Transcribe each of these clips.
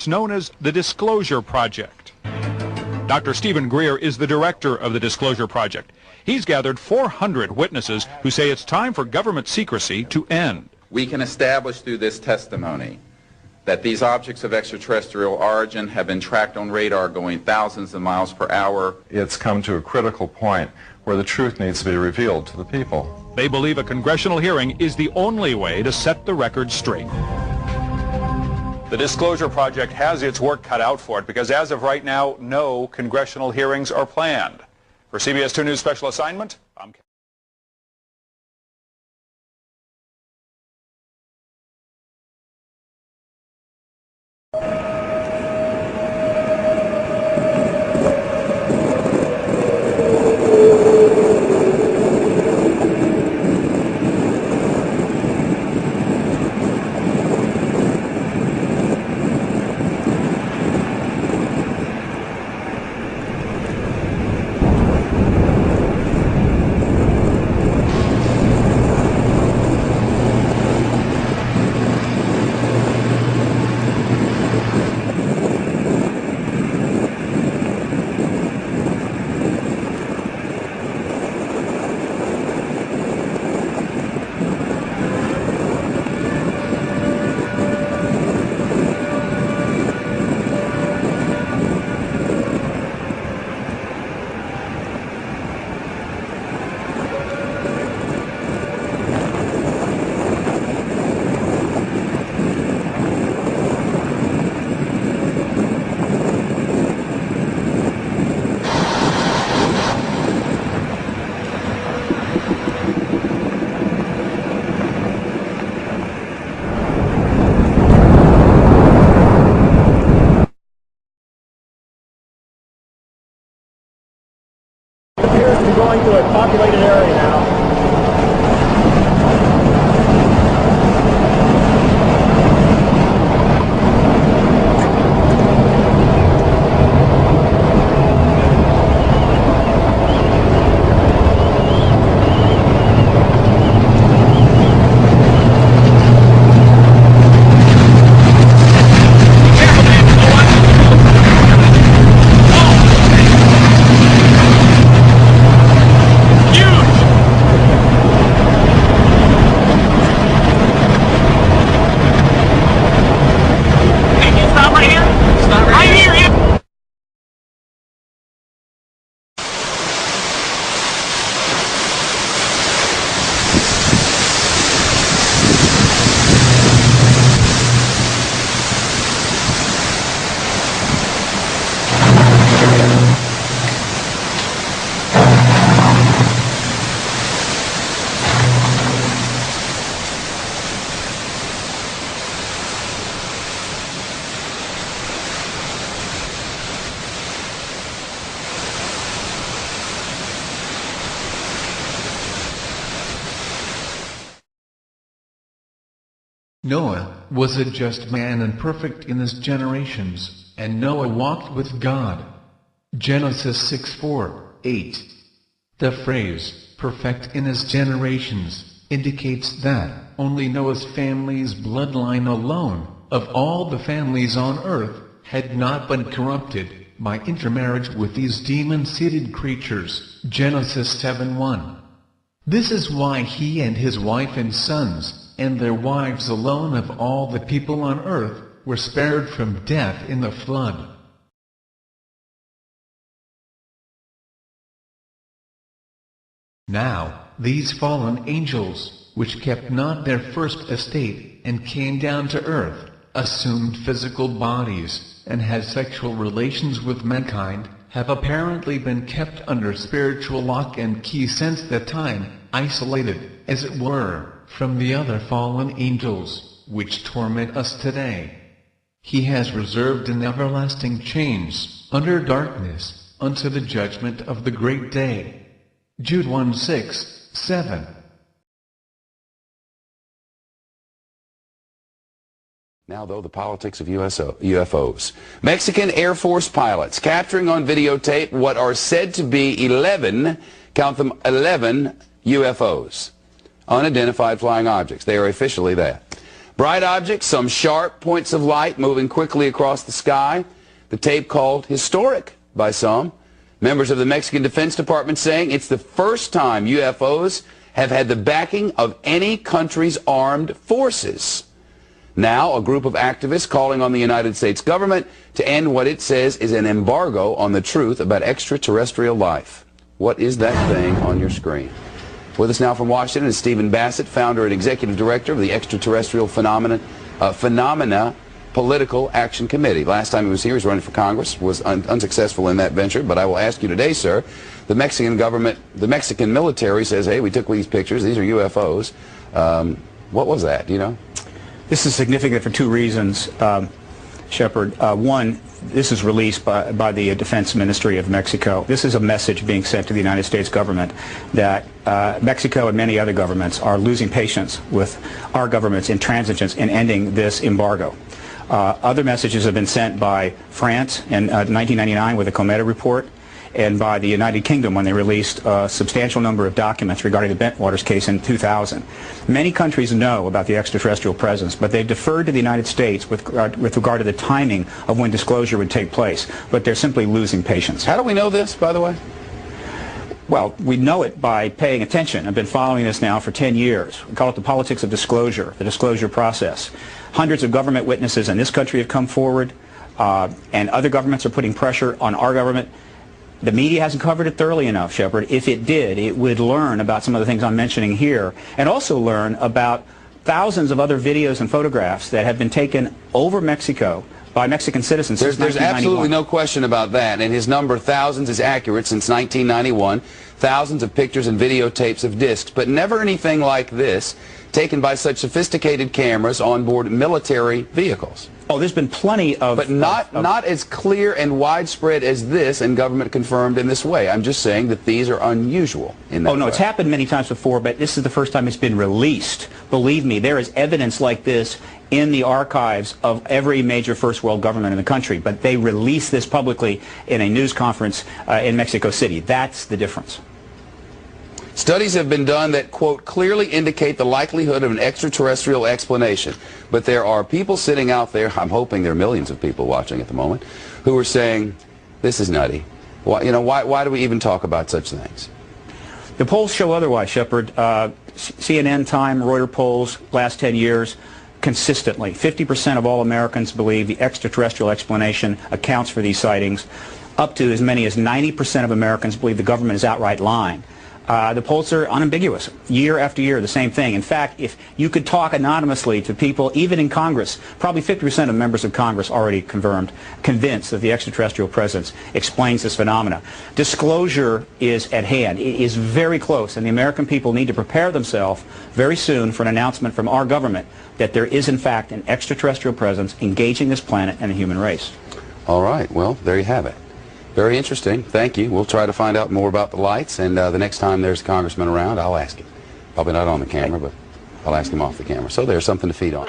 It's known as the Disclosure Project. Dr. Stephen Greer is the director of the Disclosure Project. He's gathered 400 witnesses who say it's time for government secrecy to end. We can establish through this testimony that these objects of extraterrestrial origin have been tracked on radar going thousands of miles per hour. It's come to a critical point where the truth needs to be revealed to the people. They believe a congressional hearing is the only way to set the record straight. The Disclosure Project has its work cut out for it because as of right now, no congressional hearings are planned. For CBS 2 News Special Assignment, I'm Ken. Going to a populated area now. Noah was a just man and perfect in his generations, and Noah walked with God. Genesis 6:4-8. The phrase, perfect in his generations, indicates that only Noah's family's bloodline alone, of all the families on earth, had not been corrupted by intermarriage with these demon-seated creatures. Genesis 7:1. This is why he and his wife and sons, and their wives alone of all the people on earth, were spared from death in the flood. Now, these fallen angels, which kept not their first estate, and came down to earth, assumed physical bodies, and had sexual relations with mankind, have apparently been kept under spiritual lock and key since that time, isolated, as it were, from the other fallen angels, which torment us today. He has reserved in everlasting chains, under darkness, unto the judgment of the great day. Jude 1:6-7. Now, though, the politics of UFOs. Mexican Air Force pilots capturing on videotape what are said to be 11, count them, 11 UFOs. Unidentified flying objects. They are officially that. Bright objects, some sharp points of light moving quickly across the sky. The tape called historic by some. Members of the Mexican Defense Department saying it's the first time UFOs have had the backing of any country's armed forces. Now, a group of activists calling on the United States government to end what it says is an embargo on the truth about extraterrestrial life. What is that thing on your screen? With us now from Washington is Stephen Bassett, founder and executive director of the Extraterrestrial Phenomena Political Action Committee. Last time he was here, he was running for Congress, was unsuccessful in that venture. But I will ask you today, sir, the Mexican government, the Mexican military says, hey, we took these pictures, these are UFOs. What was that, do you know? This is significant for two reasons, Shepard. One, this is released by the Defense Ministry of Mexico. This is a message being sent to the United States government that Mexico and many other governments are losing patience with our government's intransigence in ending this embargo. Other messages have been sent by France in 1999 with the Cometa report, and by the United Kingdom when they released a substantial number of documents regarding the Bentwaters case in 2000. Many countries know about the extraterrestrial presence, but they've deferred to the United States with regard to the timing of when disclosure would take place, but they're simply losing patience. How do we know this, by the way? Well, we know it by paying attention. I've been following this now for 10 years. We call it the politics of disclosure, the disclosure process. Hundreds of government witnesses in this country have come forward, and other governments are putting pressure on our government. The media hasn't covered it thoroughly enough, Shepard. If it did, it would learn about some of the things I'm mentioning here, and also learn about thousands of other videos and photographs that have been taken over Mexico by Mexican citizens since 1991. There's absolutely no question about that, and his number, thousands, is accurate since 1991. Thousands of pictures and videotapes of discs, but never anything like this, taken by such sophisticated cameras on board military vehicles. Oh, there's been plenty of... But not as clear and widespread as this, and government confirmed in this way. I'm just saying that these are unusual in that way. Oh, no, it's happened many times before, but this is the first time it's been released. Believe me, there is evidence like this in the archives of every major first world government in the country, but they release this publicly in a news conference in Mexico City. That's the difference. Studies have been done that, quote, clearly indicate the likelihood of an extraterrestrial explanation. But there are people sitting out there, I'm hoping there are millions of people watching at the moment, who are saying, this is nutty. Why do we even talk about such things? The polls show otherwise, Shepard. CNN, Time, Reuters polls, last 10 years, consistently, 50% of all Americans believe the extraterrestrial explanation accounts for these sightings. Up to as many as 90% of Americans believe the government is outright lying. The polls are unambiguous. Year after year, the same thing. In fact, if you could talk anonymously to people, even in Congress, probably 50% of members of Congress already convinced that the extraterrestrial presence explains this phenomena. Disclosure is at hand. It is very close, and the American people need to prepare themselves very soon for an announcement from our government that there is, in fact, an extraterrestrial presence engaging this planet and the human race. All right. Well, there you have it. Very interesting. Thank you. We'll try to find out more about the lights, and the next time there's a congressman around, I'll ask him. Probably not on the camera, but I'll ask him off the camera. So there's something to feed on.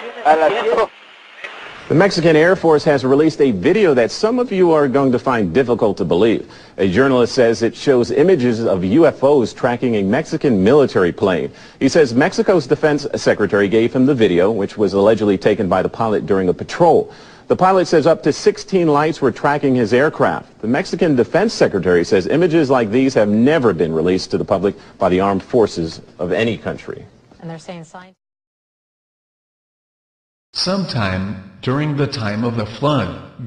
The Mexican Air Force has released a video that some of you are going to find difficult to believe. A journalist says it shows images of UFOs tracking a Mexican military plane. He says Mexico's defense secretary gave him the video, which was allegedly taken by the pilot during a patrol. The pilot says up to 16 lights were tracking his aircraft. The Mexican defense secretary says images like these have never been released to the public by the armed forces of any country. And they're saying science. Sometime during the time of the flood,